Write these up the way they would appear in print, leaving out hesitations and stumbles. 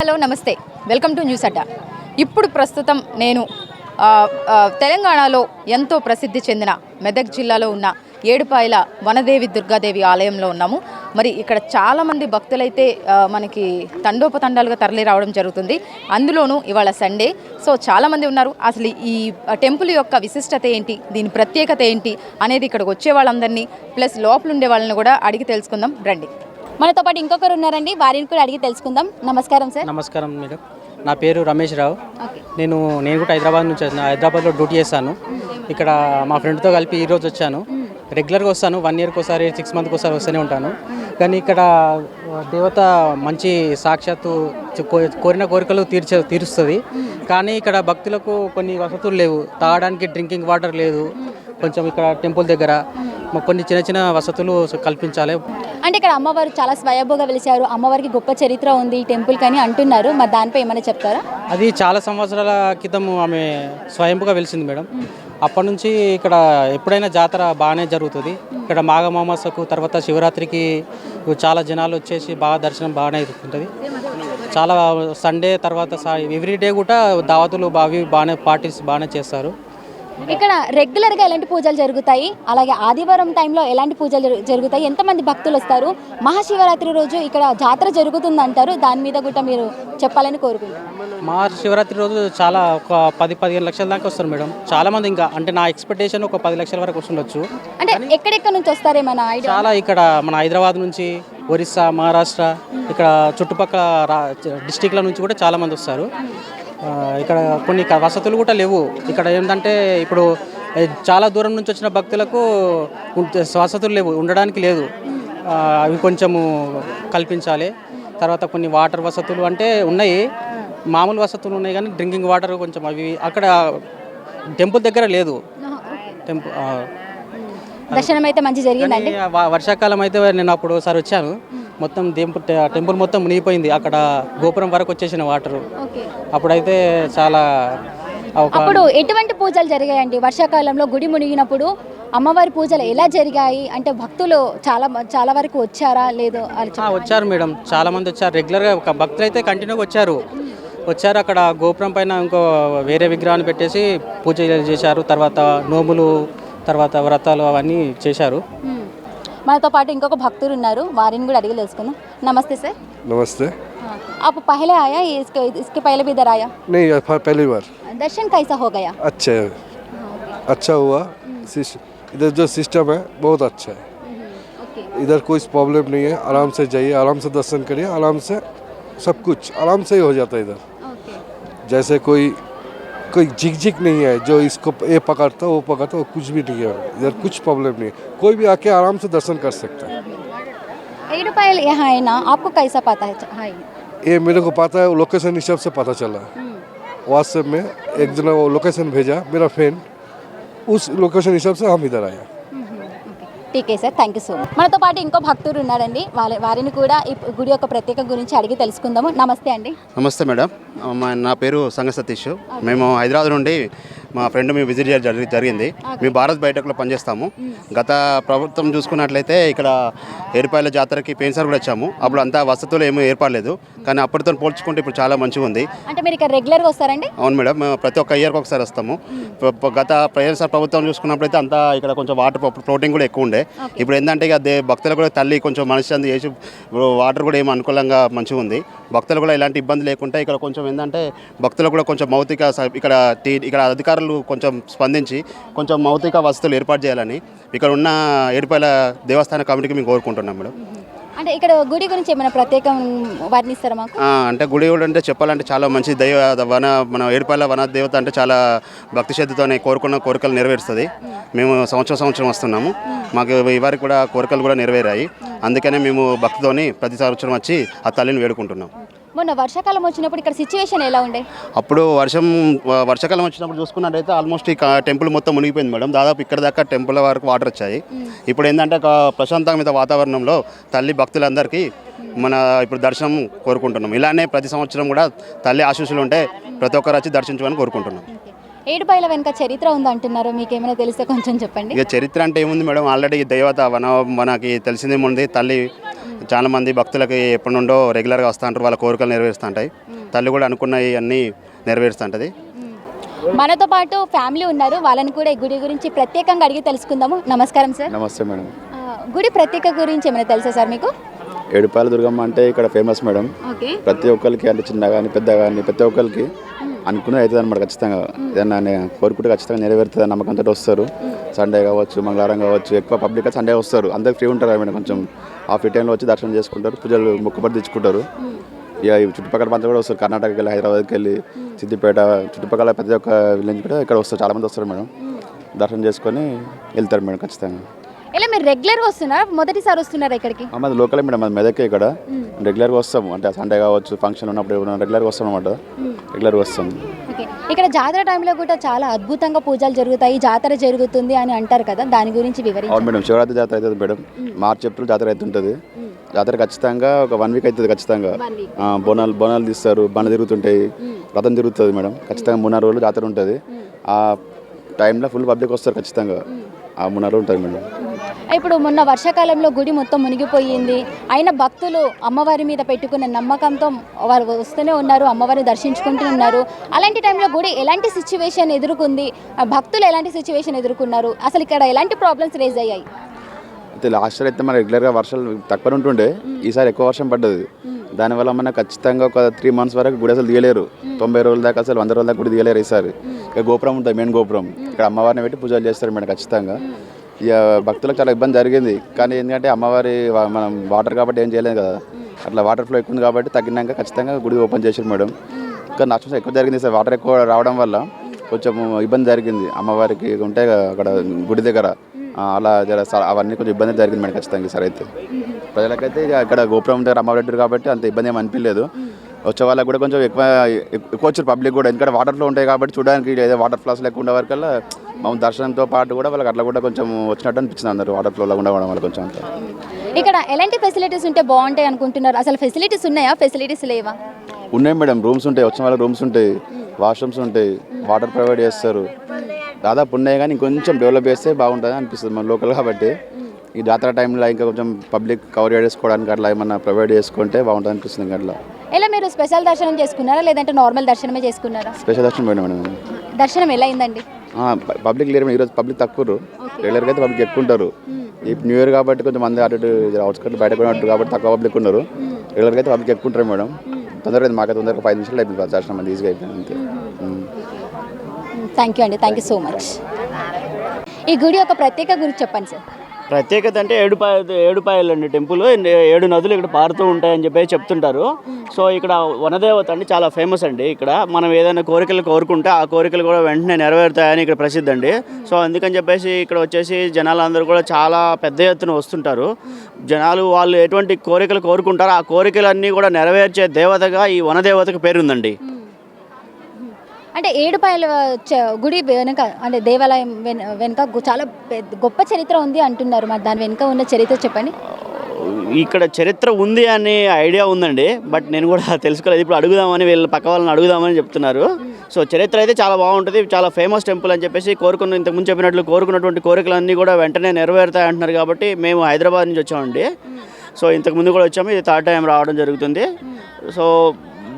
Hello నమస్తే, welcome to news అడ్డా. ఇప్పుడు ప్రస్తుతం నేను తెలంగాణలో ఎంతో ప్రసిద్ధి చెందిన మెదక్ జిల్లాలో ఉన్న ఏడుపాయల వనదేవి దుర్గాదేవి ఆలయంలో ఉన్నాము. మరి ఇక్కడ చాలామంది భక్తులైతే మనకి తండోపతండాలుగా తరలి రావడం జరుగుతుంది. అందులోనూ ఇవాళ సండే, సో చాలామంది ఉన్నారు. అసలు ఈ టెంపుల్ యొక్క విశిష్టత ఏంటి, దీని ప్రత్యేకత ఏంటి అనేది ఇక్కడికి వచ్చే వాళ్ళందరినీ ప్లస్ లోపల ఉండే వాళ్ళని కూడా అడిగి తెలుసుకుందాం రండి. మనతో పాటు ఇంకొకరు ఉన్నారండి, వారిని కూడా అడిగి తెలుసుకుందాం. నమస్కారం సార్. నమస్కారం మేడం, నా పేరు రమేష్ రావు. నేను కూడా హైదరాబాద్ నుంచి వచ్చాను. హైదరాబాద్లో డ్యూటీ చేస్తాను. ఇక్కడ మా ఫ్రెండ్తో కలిపి ఈరోజు వచ్చాను. రెగ్యులర్గా వస్తాను, 1 ఇయర్కి ఒకసారి 6 మంత్కి ఒకసారి వస్తూనే ఉంటాను. కానీ ఇక్కడ దేవత మంచి సాక్షాత్తు కోరిన కోరికలు తీరుస్తుంది. కానీ ఇక్కడ భక్తులకు కొన్ని వసతులు లేవు. తాగడానికి డ్రింకింగ్ వాటర్ లేదు. కొంచెం ఇక్కడ టెంపుల్ దగ్గర కొన్ని చిన్న చిన్న వసతులు కల్పించాలి. అంటే ఇక్కడ అమ్మవారు చాలా స్వయంభూగా వెలిశారు, అమ్మవారికి గొప్ప చరిత్ర ఉంది ఈ టెంపుల్ కానీ అంటున్నారు. మరి దానిపై ఏమైనా చెప్తారా? అది చాలా సంవత్సరాల క్రితం ఆమె స్వయంభూగా వెలిసింది మేడం. అప్పటి నుంచి ఇక్కడ ఎప్పుడైనా జాతర బాగానే జరుగుతుంది. ఇక్కడ మాఘ అమావాస్యకు తర్వాత శివరాత్రికి చాలా జనాలు వచ్చేసి బాగా దర్శనం బాగానే ఉంటుంది. చాలా సండే తర్వాత ఎవ్రీడే కూడా దావతులు బాగానే పార్టీస్ బాగానే చేస్తారు. ఇక్కడ రెగ్యులర్గా ఎలాంటి పూజలు జరుగుతాయి, అలాగే ఆదివారం టైంలో ఎలాంటి పూజలు జరుగుతాయి, ఎంతమంది భక్తులు వస్తారు, మహాశివరాత్రి రోజు ఇక్కడ జాతర జరుగుతుంది అంటారు, దాని మీద కూడా మీరు చెప్పాలని కోరుకుంటున్నాను. మహాశివరాత్రి రోజు చాలా ఒక 10-15 లక్షల దాకా వస్తారు మేడం. చాలా మంది, ఇంకా అంటే నా ఎక్స్పెక్టేషన్ ఒక 10 లక్షల వరకు వస్తుండొచ్చు. అంటే ఎక్కడెక్కడ నుంచి వస్తారేమన్నా ఐడియా? చాలా ఇక్కడ మన హైదరాబాద్ నుంచి, ఒరిస్సా, మహారాష్ట్ర, ఇక్కడ చుట్టుపక్కల డిస్టిక్ల నుంచి కూడా చాలా మంది వస్తారు. ఇక్కడ కొన్ని వసతులు కూడా లేవు. ఇక్కడ ఏంటంటే ఇప్పుడు చాలా దూరం నుంచి వచ్చిన భక్తులకు వసతులు లేవు, ఉండడానికి లేదు. అవి కొంచెము కల్పించాలి. తర్వాత కొన్ని వాటర్ వసతులు అంటే ఉన్నాయి, మామూలు వసతులు ఉన్నాయి, కానీ డ్రింకింగ్ వాటర్ కొంచెం అవి అక్కడ టెంపుల్ దగ్గర లేదు. టెంపుల్ దర్శనం అయితే మంచి జరిగిందండి. వర్షాకాలం అయితే నేను అప్పుడు ఒకసారి వచ్చాను, మొత్తం టెంపుల్ మొత్తం మునిగిపోయింది. అక్కడ గోపురం వరకు వచ్చేసిన వాటర్. అప్పుడైతే చాలా అప్పుడు ఎటువంటి పూజలు జరిగాయండి? వర్షాకాలంలో గుడి మునిగినప్పుడు అమ్మవారి పూజలు ఎలా జరిగాయి? అంటే భక్తులు చాలా వరకు వచ్చారా లేదో? వచ్చారు మేడం, చాలా మంది వచ్చారు. రెగ్యులర్గా ఒక భక్తులు అయితే కంటిన్యూగా వచ్చారు. అక్కడ గోపురం పైన ఇంకో వేరే విగ్రహాన్ని పెట్టేసి పూజ చేశారు. తర్వాత నోములు, తర్వాత వ్రతాలు అవన్నీ చేశారు. మనతో పాటు ఇంకొక భక్తులు ఉన్నారు, వారిని కూడా అడిగి తెలుసుకుందాం. నమస్తే సార్. नमस्ते। आप पहले आया इसके पहले भी इधर आया? नहीं, पहली बार। दर्शन कैसा हो गया? अच्छा हुआ। इधर जो सिस्टम है बहुत अच्छा है। इधर कोई प्रॉब्लम नहीं है, आराम से जाइए, आराम से दर्शन करिए, आराम से सब कुछ आराम से ही हो जाता है इधर। जैसे कोई झिक नहीं है जो इसको ये पकड़ता वो पकड़ता, वो कुछ भी नहीं है इधर, कुछ प्रॉब्लम नहीं है। कोई भी आके आराम से दर्शन कर सकता है। एडुपायल यहाँ है ना, आपको कैसा पता है? ये मेरे को पता है, लोकेशन हिसाब से पता चला। व्हाट्सएप में एक जना वो लोकेशन भेजा, मेरा फ्रेंड, उस लोकेशन हिसाब से हम इधर आया। టీకే sir, thank you so much. మనతో పాటు ఇంకో భక్తుడు ఉన్నాడండి, వారిని కూడా ఈ గుడి యొక్క ప్రత్యేక గురించి అడిగి తెలుసుకుందాము. నమస్తే అండి. నమస్తే మేడం, నా పేరు సంగ సతీష్. మేము హైదరాబాద్ నుండి మా ఫ్రెండ్ మేము విజిట్ చేయడం జరిగింది. మేము భారత్ బయోటెక్లో పనిచేస్తాము. గత ప్రభుత్వం చూసుకున్నట్లయితే ఇక్కడ ఏడుపాయల జాతరకి పోయినసారి కూడా వచ్చాము. అప్పుడు అంతా వసతులు ఏమీ ఏర్పడలేదు, కానీ అప్పటితో పోల్చుకుంటే ఇప్పుడు చాలా మంచిగా ఉంది. అంటే మీరు ఇక్కడ రెగ్యులర్గా వస్తారండి? అవును మేడం, ప్రతి ఒక్క ఇయర్కి ఒకసారి వస్తాము. గత పోయినసారి ప్రభుత్వం చూసుకున్నప్పుడైతే అంతా ఇక్కడ కొంచెం వాటర్ ఫ్లోటింగ్ కూడా ఎక్కువ ఉండే. ఇప్పుడు ఏంటంటే ఇక భక్తులు కూడా తల్లి కొంచెం మనశ్శాంతి చేసి వాటర్ కూడా ఏమి అనుకూలంగా మంచిగా ఉంది. భక్తులు కూడా ఎలాంటి ఇబ్బంది లేకుండా ఇక్కడ కొంచెం ఏంటంటే భక్తులు కూడా కొంచెం మౌతిక ఇక్కడ అధికారులు కొంచెం స్పందించి కొంచెం మౌతిక వసతులు ఏర్పాటు చేయాలని ఇక్కడ ఉన్న ఏడుపాయల దేవస్థాన కమిటీకి మేము కోరుకుంటున్నాం మేడం. అంటే ఇక్కడ గుడి గురించి ఏమైనా ప్రత్యేకం వర్ణిస్తారా మాకు? అంటే గుడి అంటే చెప్పాలంటే చాలా మంచి మన ఏడుపాయల వన దేవత అంటే చాలా భక్తి శ్రద్ధతోనే కోరుకున్న కోరికలు నెరవేరుస్తుంది. మేము సంవత్సరం వస్తున్నాము. మాకు ఇవారికి కూడా కోరికలు కూడా నెరవేరాయి. అందుకనే మేము భక్తితోని ప్రతి సంవత్సరం వచ్చి ఆ తల్లిని వేడుకుంటున్నాం. మొన్న వర్షాకాలం వచ్చినప్పుడు ఇక్కడ సిచ్యువేషన్ ఎలా ఉండే? అప్పుడు వర్షాకాలం వచ్చినప్పుడు చూసుకున్నట్టయితే ఆల్మోస్ట్ ఈ టెంపుల్ మొత్తం మునిగిపోయింది మేడం. దాదాపు ఇక్కడ దాకా టెంపుల్ వరకు వాటర్ వచ్చాయి. ఇప్పుడు ఏంటంటే ప్రశాంతమైన వాతావరణంలో తల్లి భక్తులందరికీ ఇప్పుడు దర్శనం కోరుకుంటున్నాం. ఇలానే ప్రతి సంవత్సరం కూడా తల్లి ఆశీస్సులు ఉంటే ప్రతి ఒక్కరు వచ్చి దర్శించమని కోరుకుంటున్నాం. ఏడుపాయల వెనుక చరిత్ర ఉంది అంటున్నారు, మీకు ఏమైనా తెలిస్తే కొంచెం చెప్పండి. ఇక చరిత్ర అంటే ఏముంది మేడం, ఆల్రెడీ దేవత మనకి తెలిసిందేముంది, తల్లి చాలా మంది భక్తులకి ఎప్పటి నుండో రెగ్యులర్గా వస్తూ ఉంటారు, వాళ్ళ కోరికలు నెరవేరుస్తుంటాయి. తల్లి కూడా అనుకున్నవి అన్నీ నెరవేరుస్తుంటుంది. మనతో పాటు ఫ్యామిలీ ఉన్నారు, వాళ్ళని కూడా ఈ గుడి గురించి ప్రత్యేకంగా అడిగి తెలుసుకుందాము. నమస్కారం సార్. నమస్తే మేడం. గుడి ప్రత్యేక గురించి ఏమైనా తెలుసా సార్ మీకు? ఏడుపాయల దుర్గమ్మ అంటే ఇక్కడ ఫేమస్ మేడం. ఓకే. ప్రతి ఒక్కరికి అంటే చిన్న కానీ పెద్ద కానీ ప్రతి ఒక్కరికి అనుకున్నది అవుతుంది అనమాట. ఖచ్చితంగా ఏదన్నా కోరుకుంటే ఖచ్చితంగా నెరవేరుతుంది అన్న నమ్మకంతో వస్తారు. సండే కావచ్చు, మంగళవారం కావచ్చు, ఎక్కువ పబ్లిక్ సండే వస్తారు. అందరికి ఫ్రీ ఉంటారు మేడం. కొంచెం ఆ ఫ్రీ టైంలో వచ్చి దర్శనం చేసుకుంటారు, పూజలు మొక్కుబడి తెచ్చుకుంటారు. ఇక ఈ చుట్టుపక్కల ప్రాంతాలు కూడా వస్తారు. కర్ణాటకకి వెళ్ళి, హైదరాబాద్కి వెళ్ళి, సిద్దిపేట చుట్టుపక్కల ప్రతి ఒక్క విలేజ్ కూడా ఇక్కడ వస్తారు. చాలామంది వస్తారు మేడం. దర్శనం చేసుకొని వెళ్తారు మేడం ఖచ్చితంగా. ఇలా మీరు రెగ్యులర్గా వస్తున్నారా, మొదటిసారి వస్తున్నారా ఇక్కడికి? మాది లోకలే మేడం, మాది మెదకే. ఇక్కడ రెగ్యులర్గా వస్తాము. అంటే సండే కావచ్చు, ఫంక్షన్ ఉన్నప్పుడు రెగ్యులర్గా వస్తాం అనమాట. రెగ్యులర్గా వస్తాము. ఓకే. ఇక్కడ జాతర టైంలో కూడా చాలా అద్భుతంగా పూజలు జరుగుతాయి, జాతర జరుగుతుంది అని అంటారు కదా, దాని గురించి వివరించి. అవును మేడం, శివరాత్రి జాతర అవుతుంది మేడం. మార్చి ఏప్రిల్ జాతర అవుతుంటుంది. జాతర ఖచ్చితంగా ఒక 1 వీక్ అవుతుంది ఖచ్చితంగా. బోనాలు తీస్తారు, బండ్లు తిరుగుతుంటాయి, రథం తిరుగుతుంది మేడం. ఖచ్చితంగా 3-4 రోజులు జాతర ఉంటుంది. ఆ టైంలో ఫుల్ పబ్లిక్ వస్తారు ఖచ్చితంగా. ఆ 3-4 రోజులు ఉంటుంది మేడం. ఇప్పుడు మొన్న వర్షాకాలంలో గుడి మొత్తం మునిగిపోయింది, అయినా భక్తులు అమ్మవారి మీద పెట్టుకున్న నమ్మకంతో వారు వస్తూనే ఉన్నారు, అమ్మవారిని దర్శించుకుంటూ ఉన్నారు. అలాంటి టైంలో గుడి ఎలాంటి సిచ్యువేషన్ ఎదుర్కొంది, భక్తులు ఎలాంటి సిచ్యువేషన్ ఎదుర్కొన్నారు, అసలు ఇక్కడ ఎలాంటి ప్రాబ్లమ్స్ రేజ్ అయ్యాయి? అయితే లాస్ట్ ఇయర్ అయితే మన రెగ్యులర్గా వర్షాలు తక్కువ ఉంటుండే, ఈసారి ఎక్కువ వర్షం పడ్డది. దానివల్ల మన ఖచ్చితంగా ఒక 3 months వరకు గుడి అసలు తీయలేరు. 90 రోజుల దాకా అసలు 100 రోజుల దాకా గుడి తీయలేరు ఈసారి. ఇక గోపురం ఉంటుంది, మెయిన్ గోపురం. ఇక్కడ అమ్మవారిని పెట్టి పూజలు చేస్తారు మేడం ఖచ్చితంగా. ఇక భక్తులకు చాలా ఇబ్బంది జరిగింది. కానీ ఎందుకంటే అమ్మవారి మనం వాటర్ కాబట్టి ఏం చేయలేదు కదా, అట్లా వాటర్ ఫ్లో ఎక్కువ ఉంది కాబట్టి తగ్గినాక ఖచ్చితంగా గుడి ఓపెన్ చేశారు మేడం. కానీ నష్టం ఎక్కువ జరిగింది సార్. వాటర్ ఎక్కువ రావడం వల్ల కొంచెం ఇబ్బంది జరిగింది అమ్మవారికి. ఉంటే అక్కడ గుడి దగ్గర అలా అవన్నీ కొంచెం ఇబ్బంది జరిగింది మేడం ఖచ్చితంగా సార్. అయితే ప్రజలకైతే ఇక ఇక్కడ గోపురం దగ్గర అమ్మవారి కాబట్టి అంత ఇబ్బంది ఏమి అనిపించలేదు. వచ్చే వాళ్ళకి కూడా కొంచెం ఎక్కువ వచ్చారు పబ్లిక్ కూడా, ఎందుకంటే వాటర్ ఫ్లో ఉంటాయి కాబట్టి చూడడానికి ఏదో వాటర్ ఫ్లోస్ లేకుండా ఉండే వరకల్లా మా దర్శనంతో పాటు కూడా వాళ్ళకి అట్లా కూడా కొంచెం వచ్చినట్టు అనిపించింది అందరూ వాటర్ ఫ్లోలో ఉండడం వల్ల కొంచెం అంతా. ఇక్కడ ఎలాంటి ఫెసిలిటీస్ ఉంటే బాగుంటాయి అనుకుంటున్నారు? అసలు ఫెసిలిటీస్ ఉన్నాయా, ఫెసిలిటీస్ లేవా? ఉన్నాయి మేడం, రూమ్స్ ఉంటాయి, వచ్చిన వాళ్ళ రూమ్స్ ఉంటాయి, వాష్రూమ్స్ ఉంటాయి, వాటర్ ప్రొవైడ్ చేస్తారు. దాదాపు ఉన్నాయి కానీ ఇంకొంచెం డెవలప్ చేస్తే బాగుంటుంది అనిపిస్తుంది మన లోకల్ కాబట్టి. ఈ జాతర టైంలో ఇంకా కొంచెం పబ్లిక్ కవర్ చేసుకోవడానికి అట్లా ఏమన్నా ప్రొవైడ్ చేసుకుంటే బాగుంటుంది అనిపిస్తుంది. అట్లా ఇలా మీరు స్పెషల్ దర్శనం చేసుకున్నారా లేదంటే నార్మల్ దర్శనమే చేసుకున్నారా? స్పెషల్ దర్శనం మేడం. దర్శనం ఎలా అయిందండి? పబ్లిక్ లేరు ఈరోజు, పబ్లిక్ తక్కువ. రెగ్యులర్గా అయితే పబ్లిక్ ఎక్కువ ఉంటారు. ఈ న్యూ ఇయర్ కాబట్టి కొంచెం మంది అటు అవుట్స్కట్ బయట కూడా ఉంటారు కాబట్టి తక్కువ పబ్లిక్ ఉన్నారు. రెగ్యులర్గా అయితే పబ్లిక్ ఎక్కువ ఉంటారు మేడం. తొందరగా మాకు తొందరగా 5 నిమిషాలు అయిపోయింది దర్శనం, అంత ఈజీగా అయిపోయింది అంతే. థ్యాంక్ యూ అండి, థ్యాంక్ యూ సో మచ్. ఈ గుడి యొక్క ప్రత్యేక గురించి చెప్పండి సార్. ప్రత్యేకత అంటే ఏడుపాయలు అండి టెంపుల్. 7 నదులు ఇక్కడ పారుతూ ఉంటాయని చెప్పి చెప్తుంటారు. సో ఇక్కడ వనదేవత అండి చాలా ఫేమస్ అండి. ఇక్కడ మనం ఏదైనా కోరికలు కోరుకుంటే ఆ కోరికలు కూడా వెంటనే నెరవేరుతాయని ఇక్కడ ప్రసిద్ధి అండి. సో అందుకని చెప్పేసి ఇక్కడ వచ్చేసి జనాలందరూ కూడా చాలా పెద్ద ఎత్తున వస్తుంటారు. జనాలు వాళ్ళు ఎటువంటి కోరికలు కోరుకుంటారో ఆ కోరికలన్నీ కూడా నెరవేర్చే దేవతగా ఈ వనదేవతకు పేరుందండి. అంటే ఏడుపాయల గుడి వెనుక అంటే దేవాలయం వెనుక చాలా గొప్ప చరిత్ర ఉంది అంటున్నారు. మరి దాని వెనుక ఉన్న చరిత్ర చెప్పండి. ఇక్కడ చరిత్ర ఉంది అనే ఐడియా ఉందండి, బట్ నేను కూడా తెలుసుకోలేదు. ఇప్పుడు అడుగుదామని వీళ్ళు పక్క వాళ్ళని అడుగుదామని చెప్తున్నారు. సో చరిత్ర అయితే చాలా బాగుంటుంది, చాలా ఫేమస్ టెంపుల్ అని చెప్పేసి ఇంతకుముందు చెప్పినట్లు కోరుకున్నటువంటి కోరికలన్నీ కూడా వెంటనే నెరవేరుతాయి అంటున్నారు. కాబట్టి మేము హైదరాబాద్ నుంచి వచ్చామండి. సో ఇంతకుముందు కూడా వచ్చాము, ఇది 3rd time రావడం జరుగుతుంది. సో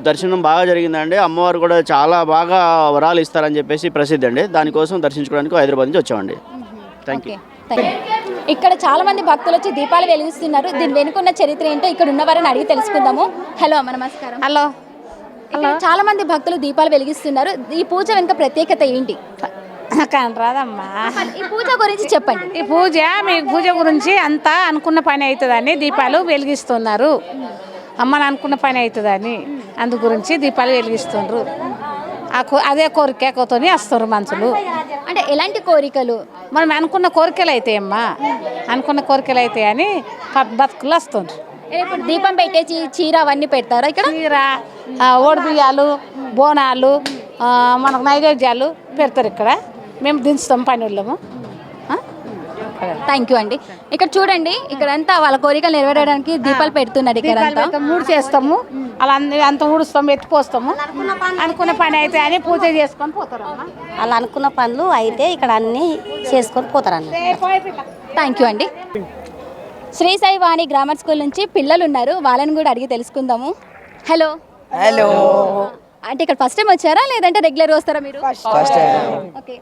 దర్శనం బాగా జరిగిందండి. అమ్మవారు కూడా చాలా బాగా వరాలు ఇస్తారని చెప్పేసి ప్రసిద్ధి అండి. దానికోసం దర్శించుకోవడానికి హైదరాబాద్ నుంచి వచ్చామండి. Thank you. ఇక్కడ చాలా మంది భక్తులు వచ్చి దీపాలు వెలిగిస్తున్నారు. దీని వెనుకున్న చరిత్ర ఏంటో ఇక్కడ ఉన్న వారిని అడిగి తెలుసుకుందాము. హలో అమ్మ, నమస్కారం. హలో. చాలా మంది భక్తులు దీపాలు వెలిగిస్తున్నారు. ఈ పూజ వెనుక ప్రత్యేకత ఏంటి? కానరాదమ్మా, ఈ పూజ గురించి చెప్పండి. ఈ పూజ గురించి అంతా అనుకున్న పని అవుతుందని దీపాలు వెలిగిస్తున్నారు. అమ్మని అనుకున్న పని అవుతుందని అందు గురించి దీపాలు వెలిగిస్తుండ్రు. అదే కోరికతో వస్తారు మనుషులు. అంటే ఎలాంటి కోరికలు? మనం అనుకున్న కోరికలు అవుతాయమ్మా, అనుకున్న కోరికలు అవుతాయని బతుకులు వస్తుండ్రు. ఇప్పుడు దీపం పెట్టేసి చీర అవన్నీ పెడతారా ఇక్కడ? చీర, ఓడిబియ్యాలు, బోనాలు, మనకు నైవేద్యాలు పెడతారు. ఇక్కడ మేము దించుతాం పని వాళ్ళము. థ్యాంక్ యూ అండి. ఇక్కడ చూడండి, ఇక్కడ అంతా వాళ్ళ కోరికలు నెరవేరడానికి దీపాలు పెడుతున్నారు. ఇక్కడ 3 చేస్తాము, అలా అంత ఊడుస్తాము, ఎత్తిపోస్తాము. అనుకున్న పని అయితే అని పూజ చేసుకొని పోతారు. అలా అనుకున్న పనులు అయితే ఇక్కడ అన్నీ చేసుకొని పోతారన్న. థ్యాంక్ యూ అండి. శ్రీ సాయి వాణి గ్రామర్ స్కూల్ నుంచి పిల్లలు ఉన్నారు, వాళ్ళని కూడా అడిగి తెలుసుకుందాము. హలో. హలో. అంటే ఇక్కడ ఫస్ట్ టైం వచ్చారా లేదంటే రెగ్యులర్గా వస్తారా మీరు? First time. ఓకే.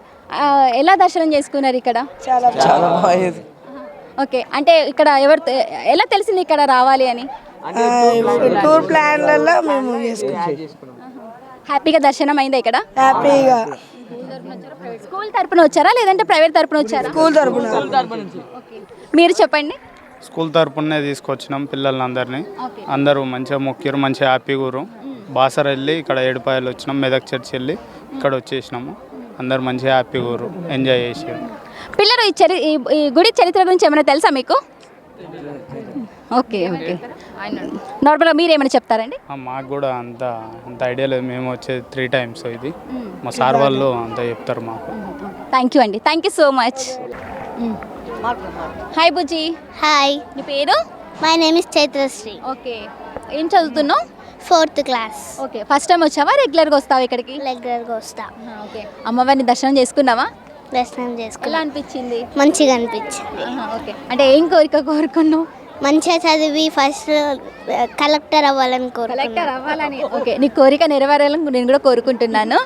ఎలా దర్శనం చేసుకున్నారు ఇక్కడ? చాలా బాగుంది. ఓకే. అంటే ఇక్కడ ఎలా తెలిసింది ఇక్కడ రావాలి అని? టూర్ ప్లాన్లలో మేము చేసుకున్నాం. హ్యాపీగా దర్శనం అయిందా ఇక్కడ? హ్యాపీగా. స్కూల్ తరపున వచ్చారా లేదంటే ప్రైవేట్ తరపున వచ్చారా? స్కూల్ తరపున. మీరు చెప్పండి. స్కూల్ తరపునే తీసుకొచ్చినాం పిల్లలందరినీ. అందరూ మంచిగా మొక్కిరు, మంచిగా హ్యాపీగా ఊరు. బాసర వెళ్ళి ఇక్కడ ఏడుపాయలు వచ్చినాం, మెదక్ చర్చ్ వెళ్ళి ఇక్కడ వచ్చేసినాము. అందరు మంచిగా హ్యాపీగా ఊరు, ఎంజాయ్ చేసారు. పిల్లలు ఈ గుడి చరిత్ర గురించి ఏమైనా తెలుసా మీకు? ఓకే. ఓకే. నార్మల్గా మీరు ఏమైనా చెప్తారండి? మాకు కూడా అంత ఐడియా లేదు, మేము వచ్చేది 3 times ఇది. మా సార్ వాళ్ళు అంతా చెప్తారు మాకు. థ్యాంక్ యూ అండి, thank you so much. Hi బుజ్జి. హాయ్, నీ పేరు? My name is Chaitrasri. Okay. ఏం చదువుతున్నావు? 4th class. Okay. First time వచ్చావా రెగ్యులర్గా వస్తావా ఇక్కడికి? రెగ్యులర్గా వస్తా. ఓకే. అమ్మవారిని దర్శనం చేసుకున్నావా? దర్శనం చేసుకున్నా. ఎలా అనిపించింది? మంచిగా అనిపించింది. ఓకే. అంటే ఏం కోరిక కోరుకున్నావు? మంచిగా చదివి ఫస్ట్ కలెక్టర్ అవ్వాలని కోరుకున్నా. కలెక్టర్ అవ్వాలని. ఓకే. నీ కోరిక నెరవేరాలని నేను కూడా కోరుకుంటున్నాను.